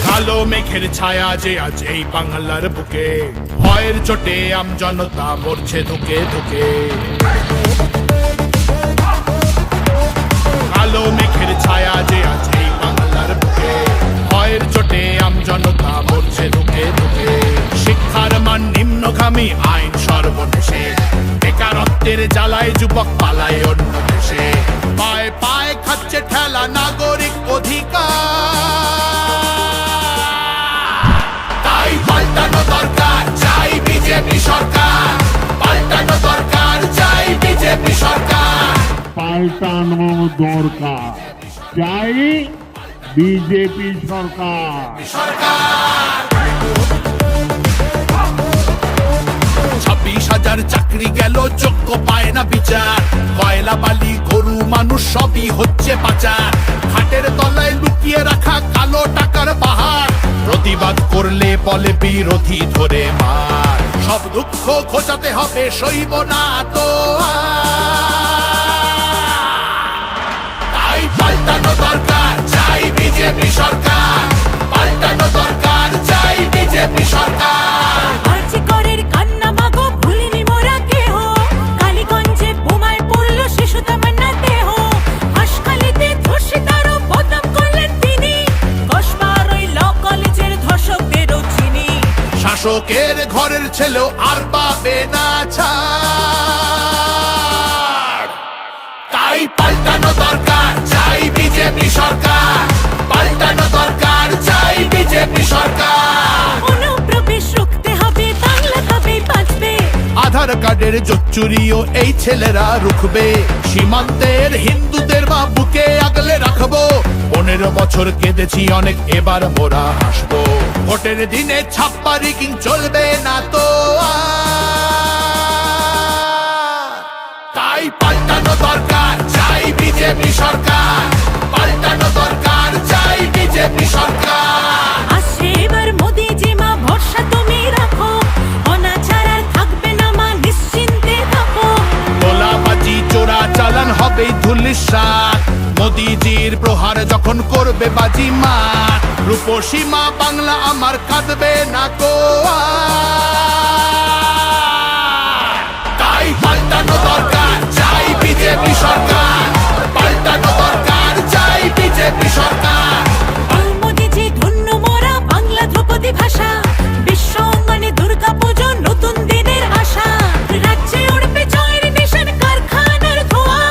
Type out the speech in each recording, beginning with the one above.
কালো মেঘের ছায়া যে আজ এই বাংলার বুকে, ভয়ের চোটে আমজনতা মরছে ধুকে ধুকে। কালো মেঘের ছায়া যে আজ এই বাংলার বুকে, ভয়ের চোটে আমজনতা মরছে ধুকে ধুকে। শিক্ষার মান নিম্নগামী, আইন সর্বনেশে, বেকারত্বের জ্বালায় যুবক পালায় অন্য দেশে। পায়ে পায়ে খাচ্ছে ঠেলা নাগরিক অধিকার, তাই পাল্টানো দরকার, চাই বিজেপি সরকার। পাল্টানো দরকার, চাই বিজেপি সরকার। পাল্টানো দরকার, চাই বিজেপি সরকার। 26,000 চাকরি গেল, যোগ্য পায় না বিচার। কয়লা বালি গরু মানুষ সবই হচ্ছে পাচার। খাটের তলায় লুকিয়ে রাখা কালো টাকার পাহাড়, প্রতিবাদ করলে বলে বিরোধী ধরে মার। সব দুঃখ ঘোচাতে হবে, সইব না তো তাই পাল্টানো দরকার, চাই বিজেপি সরকার। পাল্টানো দরকার, চাই বিজেপি সরকার। শাসকের ঘরের ছেলেও আর পাবে না ছাড়, তাই পাল্টানো দরকার, চাই বিজেপি সরকার। পাল্টানো দরকার, চাই বিজেপি সরকার। অনুপ্রবেশ রুখতে হবে, বাংলা তবেই বাঁচবে। আধার কার্ডের জোচ্চুরিও এই ছেলেরা রুখবে। সীমান্তের হিন্দুদের মা বুকে আগলে রাখবো। 15 বছর কেঁদেছি অনেক, এবার মোরা হাসবো। ভোটের দিনে ছাপ্পা রিগিং চলবে না তো আর, তাই পাল্টানো দরকার, চাই বিজেপি সরকার। পাল্টানো দরকার, চাই বিজেপি সরকার। আসছে এবার মোদি জি মা, ভরসা তুমি রাখো। অনাচার আর থাকবে না মা, নিশ্চিন্তে থাকো। তোলাবাজি চোরা চালান হবে ধুলিসাৎ। মোদিজির প্রহার যখন করবে বাজি মার, রূপসী মা বাংলা আমার কাঁদবে না কো আর। তাই পাল্টানো দরকার, চাই বিজেপি সরকার। পাল্টানো দরকার, চাই বিজেপি সরকার। মোদি জি ধন্য মোরা, বাংলা ধ্রুপদী ভাষা। বিশ্ব অঙ্গনে দুর্গা পুজো, নতুন দিনের আশা। রাজ্যে উড়বে জয়ের নিশান, কারখানার ধোঁয়া।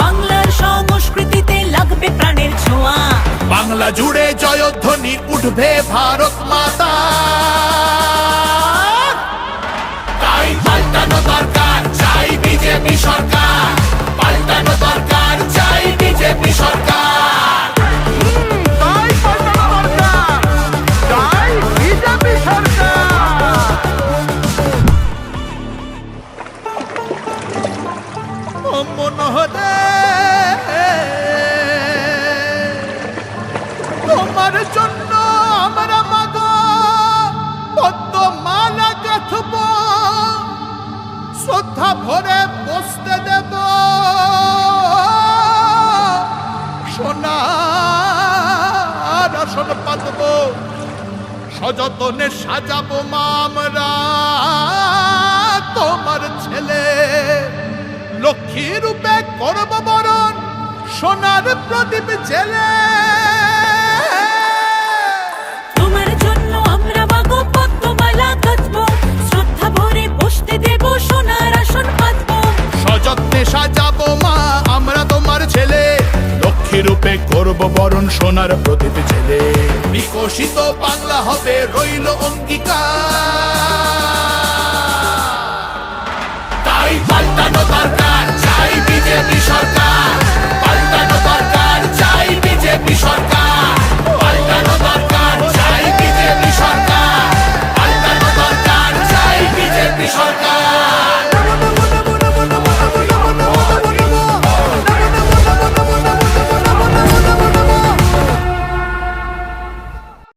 বাংলার সংস্কৃতিতে লাগবে প্রাণের ছোঁয়া। বাংলা জুড়ে জয়ধ্বনি উঠবে ভারত মাতা, তাই পাল্টানো দরকার, চাই বিজেপি সরকার। পাল্টানো দরকার, চাই বিজেপি সরকার। তাই পাল্টানো দরকার, চাই বিজেপি সরকার। ও মনোহরে, তোমার জন্য আমরা মাগো পদ্মমালা গাঁথব, শ্রদ্ধা ভরে বসতে দেব। সোনার আসন পাতব, সযতনে সাজাবো মা আমরা তোমার ছেলে। লক্ষ্মী রূপে করব বরণ, সোনার প্রদীপ জেলে। তোমার জন্য আমরা মাগো পদ্মমালা গাঁথবো, শ্রদ্ধা ভরে বসতে দেব, সোনার আসন পাতবো। সযত্নে সাজাবো মা আমরা তোমার ছেলে। লক্ষ্মী রূপে করব বরণ, সোনার প্রদীপ জেলে। বিকশিত বাংলা হবে রইল অঙ্গীকার।